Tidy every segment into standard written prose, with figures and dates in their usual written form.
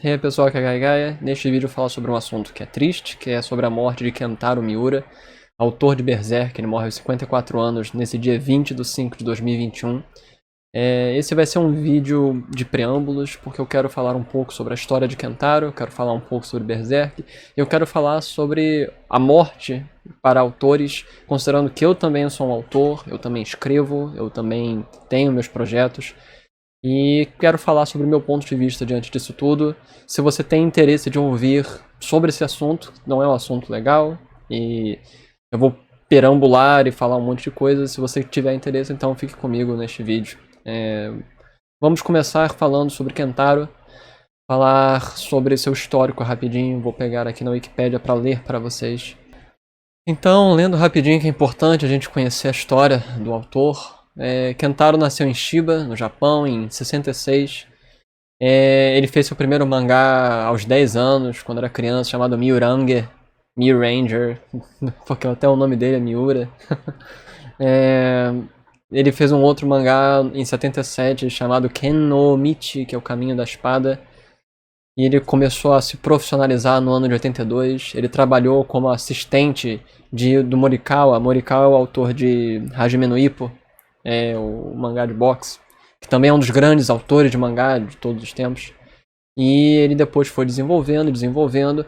E aí pessoal, aqui é a Gaia Gaia. Neste vídeo eu vou falar sobre um assunto que é triste, que é sobre a morte de Kentaro Miura, autor de Berserk. Ele morre aos 54 anos nesse dia 20 de 5 de 2021. Esse vai ser um vídeo de preâmbulos, porque eu quero falar um pouco sobre a história de Kentaro, eu quero falar um pouco sobre Berserk, e eu quero falar sobre a morte para autores, considerando que eu também sou um autor, eu também escrevo, eu também tenho meus projetos. E quero falar sobre o meu ponto de vista diante disso tudo. Se você tem interesse de ouvir sobre esse assunto, não é um assunto legal, e eu vou perambular e falar um monte de coisa. Se você tiver interesse, então fique comigo neste vídeo. Vamos começar falando sobre Kentaro, falar sobre seu histórico rapidinho. Vou pegar aqui na Wikipédia para ler para vocês. Então, lendo rapidinho, que é importante a gente conhecer a história do autor. Kentaro nasceu em Chiba, no Japão, em 66. Ele fez seu primeiro mangá aos 10 anos, quando era criança, chamado Miuranger, Miuranger, porque até o nome dele é Miura. Ele fez um outro mangá em 77, chamado Ken no Michi, que é o Caminho da Espada. E ele começou a se profissionalizar no ano de 82. Ele trabalhou como assistente do Morikawa. Morikawa é o autor de Hajime no Ippo, o mangá de boxe, que também é um dos grandes autores de mangá de todos os tempos. E ele depois foi desenvolvendo,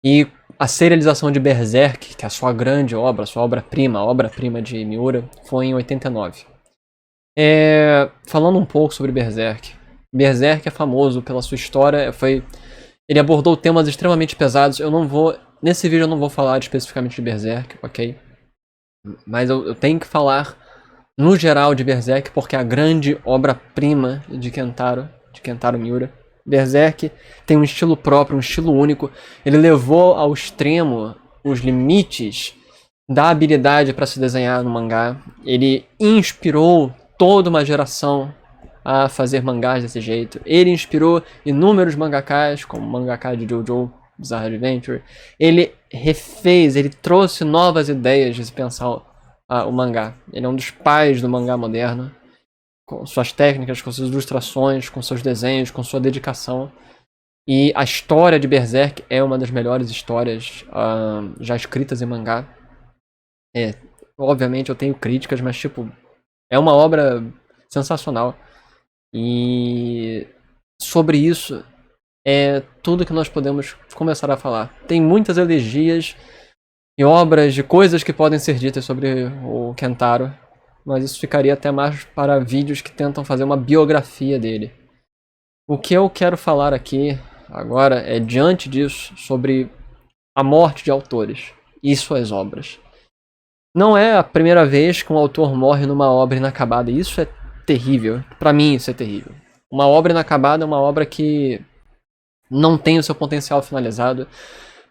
e a serialização de Berserk, que é a sua grande obra, sua obra-prima, a obra-prima de Miura, foi em 89. Falando um pouco sobre Berserk. Berserk é famoso pela sua história, ele abordou temas extremamente pesados. Nesse vídeo eu não vou falar especificamente de Berserk, ok? Mas eu tenho que falar no geral de Berserk, porque é a grande obra-prima de Kentaro Miura. Berserk tem um estilo próprio, um estilo único. Ele levou ao extremo os limites da habilidade para se desenhar no mangá. Ele inspirou toda uma geração a fazer mangás desse jeito. Ele inspirou inúmeros mangakás, como o mangaka de JoJo Bizarre Adventure. Ele trouxe novas ideias de se pensar o mangá. Ele é um dos pais do mangá moderno, com suas técnicas, com suas ilustrações, com seus desenhos, com sua dedicação. E a história de Berserk é uma das melhores histórias já escritas em mangá. Obviamente eu tenho críticas, mas é uma obra sensacional. E sobre isso é tudo que nós podemos começar a falar. Tem muitas elegias e obras de coisas que podem ser ditas sobre o Kentaro, mas isso ficaria até mais para vídeos que tentam fazer uma biografia dele. O que eu quero falar aqui agora é, diante disso, sobre a morte de autores e suas obras. Não é a primeira vez que um autor morre numa obra inacabada, e isso é terrível. Pra mim isso é terrível. Uma obra inacabada é uma obra que não tem o seu potencial finalizado.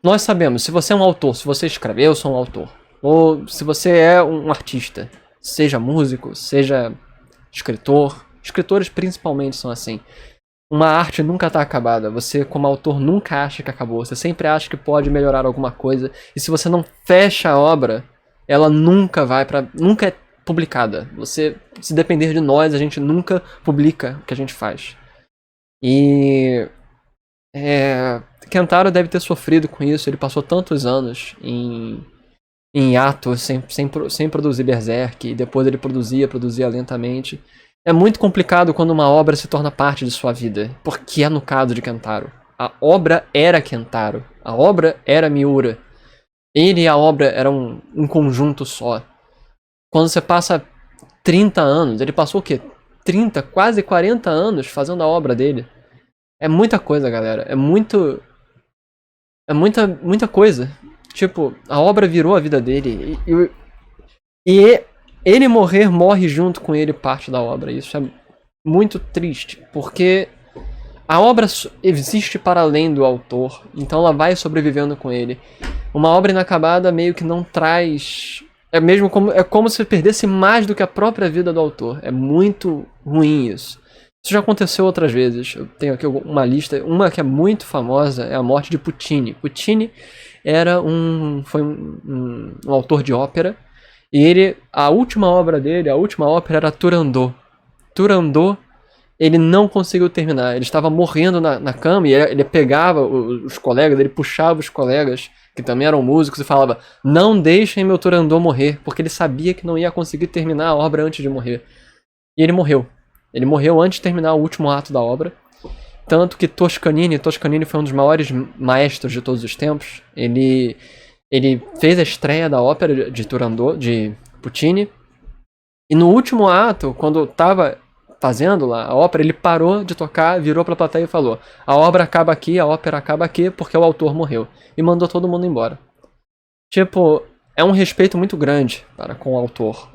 Nós sabemos, se você é um autor, se você escreve, eu sou um autor, ou se você é um artista, seja músico, seja escritor, escritores principalmente são assim. Uma arte nunca está acabada, você como autor nunca acha que acabou, você sempre acha que pode melhorar alguma coisa, e se você não fecha a obra, ela nunca é publicada. Se depender de nós, a gente nunca publica o que a gente faz. E Kentaro deve ter sofrido com isso. Ele passou tantos anos em hiato, sem produzir Berserk, e depois ele produzia lentamente. É muito complicado quando uma obra se torna parte de sua vida, porque é no caso de Kentaro. A obra era Kentaro, a obra era Miura. Ele e a obra eram um conjunto só. Quando você passa 30 anos, ele passou o quê? 30, quase 40 anos fazendo a obra dele. É muita coisa, galera. É muita coisa. A obra virou a vida dele. E ele morre junto com ele parte da obra. Isso é muito triste, porque a obra existe para além do autor, então ela vai sobrevivendo com ele. Uma obra inacabada meio que não traz... É como se perdesse mais do que a própria vida do autor. É muito ruim isso. Isso já aconteceu outras vezes. Eu tenho aqui uma lista. Uma que é muito famosa é a morte de Puccini. Puccini foi um autor de ópera. E a última obra dele, a última ópera era Turandot. Turandot ele não conseguiu terminar. Ele estava morrendo na cama e ele pegava os colegas, ele puxava os colegas, que também eram músicos, e falava: não deixem meu Turandot morrer, porque ele sabia que não ia conseguir terminar a obra antes de morrer. E ele morreu. Ele morreu antes de terminar o último ato da obra. Tanto que Toscanini foi um dos maiores maestros de todos os tempos. Ele fez a estreia da ópera de Turandot, de Puccini. E no último ato, quando estava fazendo lá a ópera, ele parou de tocar, virou pra plateia e falou: a obra acaba aqui, a ópera acaba aqui, porque o autor morreu. E mandou todo mundo embora. Tipo, é um respeito muito grande com o autor.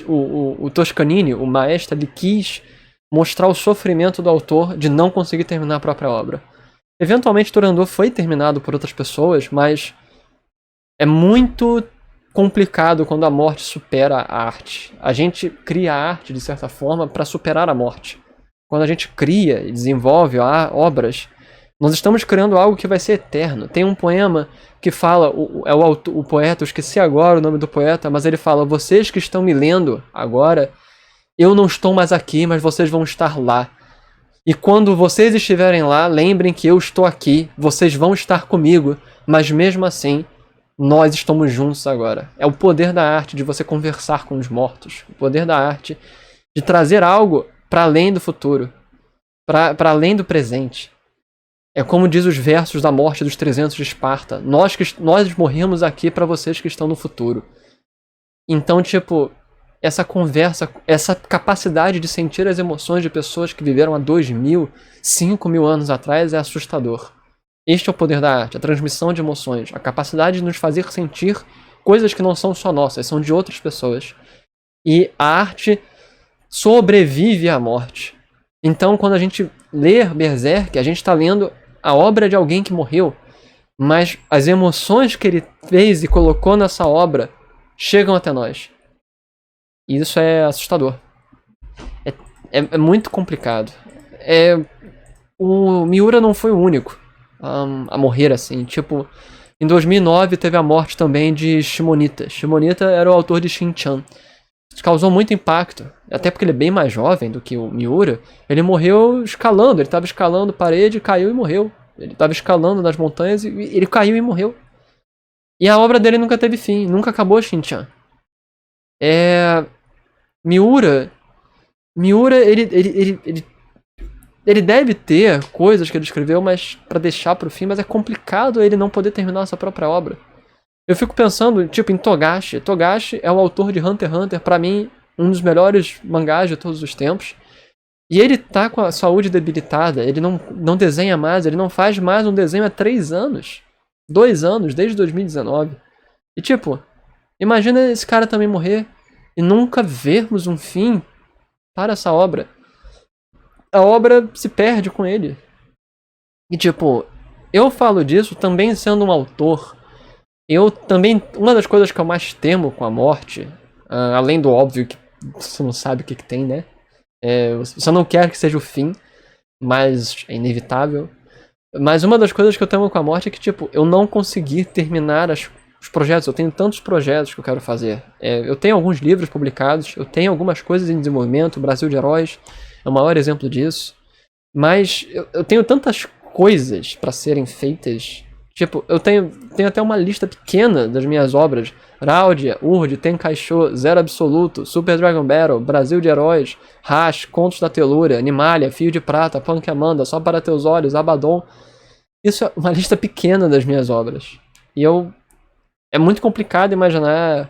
O Toscanini, o maestro, ele quis mostrar o sofrimento do autor de não conseguir terminar a própria obra. Eventualmente, Turandot foi terminado por outras pessoas, mas é muito complicado quando a morte supera a arte. A gente cria a arte, de certa forma, para superar a morte. Quando a gente cria e desenvolve obras, nós estamos criando algo que vai ser eterno. Tem um poema que fala, o poeta, eu esqueci agora o nome do poeta, mas ele fala: vocês que estão me lendo agora, eu não estou mais aqui, mas vocês vão estar lá. E quando vocês estiverem lá, lembrem que eu estou aqui, vocês vão estar comigo, mas mesmo assim, nós estamos juntos agora. É o poder da arte de você conversar com os mortos. O poder da arte de trazer algo para além do futuro, para além do presente. É como diz os versos da morte dos 300 de Esparta: nós morremos aqui para vocês que estão no futuro. Então, tipo, essa conversa, essa capacidade de sentir as emoções de pessoas que viveram há 2.000, 5.000 anos atrás é assustador. Este é o poder da arte, a transmissão de emoções, a capacidade de nos fazer sentir coisas que não são só nossas, são de outras pessoas. E a arte sobrevive à morte. Então, quando a gente lê Berserk, a gente está lendo a obra de alguém que morreu, mas as emoções que ele fez e colocou nessa obra chegam até nós. E isso é assustador. É muito complicado. O Miura não foi o único a morrer assim. Tipo, em 2009 teve a morte também de Shimonita. Shimonita era o autor de Shin-Chan. Isso causou muito impacto. Até porque ele é bem mais jovem do que o Miura. Ele morreu escalando. Ele estava escalando parede, caiu e morreu. Ele estava escalando nas montanhas e ele caiu e morreu. E a obra dele nunca teve fim. Nunca acabou Shin-Chan. Miura, ele deve ter coisas que ele escreveu, mas para deixar pro fim, mas é complicado ele não poder terminar a sua própria obra. Eu fico pensando, tipo, em Togashi. Togashi é o autor de Hunter x Hunter, pra mim, um dos melhores mangás de todos os tempos. E ele tá com a saúde debilitada, ele não desenha mais, ele não faz mais um desenho há 3 anos. 2 anos, desde 2019. E tipo, imagina esse cara também morrer e nunca vermos um fim para essa obra. A obra se perde com ele. E tipo, eu falo disso também sendo um autor. Uma das coisas que eu mais temo com a morte, além do óbvio que você não sabe o que tem, né? Você não quer que seja o fim, mas é inevitável. Mas uma das coisas que eu temo com a morte é que, tipo, eu não consegui terminar os projetos. Eu tenho tantos projetos que eu quero fazer. Eu tenho alguns livros publicados, eu tenho algumas coisas em desenvolvimento. O Brasil de Heróis é o maior exemplo disso. Mas eu tenho tantas coisas para serem feitas. Tipo, eu tenho até uma lista pequena das minhas obras: Raudia, Urd, Tenkaisho, Zero Absoluto, Super Dragon Battle, Brasil de Heróis, Rash, Contos da Telúria, Animalia, Fio de Prata, Punk Amanda, Só para Teus Olhos, Abaddon. Isso é uma lista pequena das minhas obras. E é muito complicado imaginar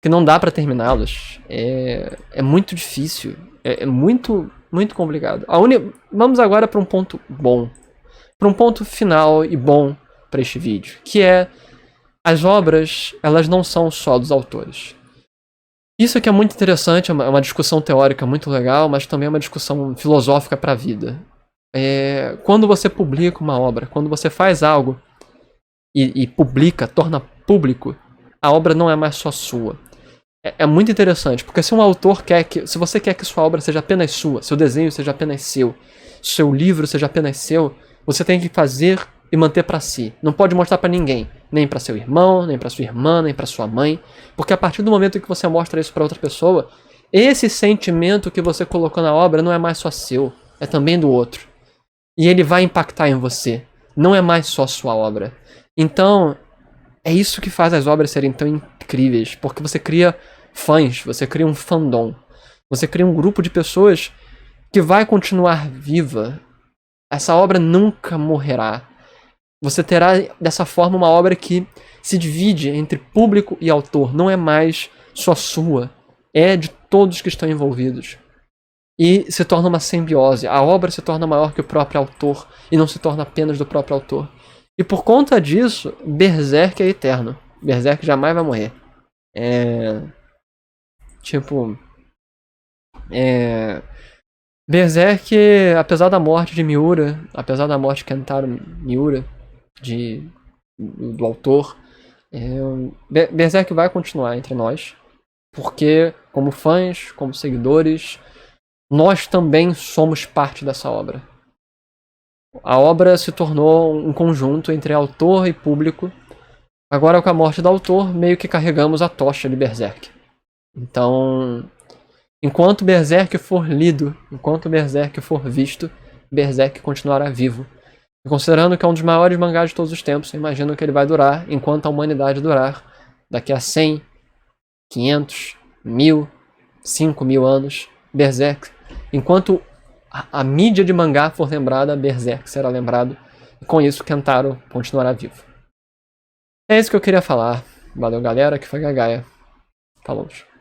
que não dá para terminá-las. É muito difícil. É muito, muito complicado. Vamos agora para um ponto bom. Para um ponto final e bom para este vídeo, que é: as obras, elas não são só dos autores. Isso aqui é muito interessante, é uma discussão teórica muito legal, mas também é uma discussão filosófica para a vida. Quando você publica uma obra, quando você faz algo e publica, torna público, a obra não é mais só sua. É muito interessante, porque se um autor se você quer que sua obra seja apenas sua, seu desenho seja apenas seu livro seja apenas seu, você tem que fazer e manter pra si. Não pode mostrar pra ninguém, nem pra seu irmão, nem pra sua irmã, nem pra sua mãe, porque a partir do momento em que você mostra isso pra outra pessoa, esse sentimento que você colocou na obra não é mais só seu, é também do outro. E ele vai impactar em você. Não é mais só sua obra. Então, é isso que faz as obras serem tão incríveis. Porque você cria fãs, você cria um fandom. Você cria um grupo de pessoas que vai continuar viva. Essa obra nunca morrerá. Você terá, dessa forma, uma obra que se divide entre público e autor. Não é mais só sua. É de todos que estão envolvidos. E se torna uma simbiose. A obra se torna maior que o próprio autor. E não se torna apenas do próprio autor. E por conta disso, Berserk é eterno. Berserk jamais vai morrer. Tipo... Berserk, apesar da morte de Miura, apesar da morte de Kentaro Miura, do autor, Berserk vai continuar entre nós. Porque, como fãs, como seguidores, nós também somos parte dessa obra. A obra se tornou um conjunto entre autor e público. Agora, com a morte do autor, meio que carregamos a tocha de Berserk. Então, enquanto Berserk for lido, enquanto Berserk for visto, Berserk continuará vivo. E considerando que é um dos maiores mangás de todos os tempos, eu imagino que ele vai durar enquanto a humanidade durar. Daqui a 100, 500, 1000, 5000 anos, Berserk. Enquanto a mídia de mangá for lembrada, Berserk será lembrado. E com isso, Kentaro continuará vivo. É isso que eu queria falar. Valeu, galera, que foi Gagaia. Falou.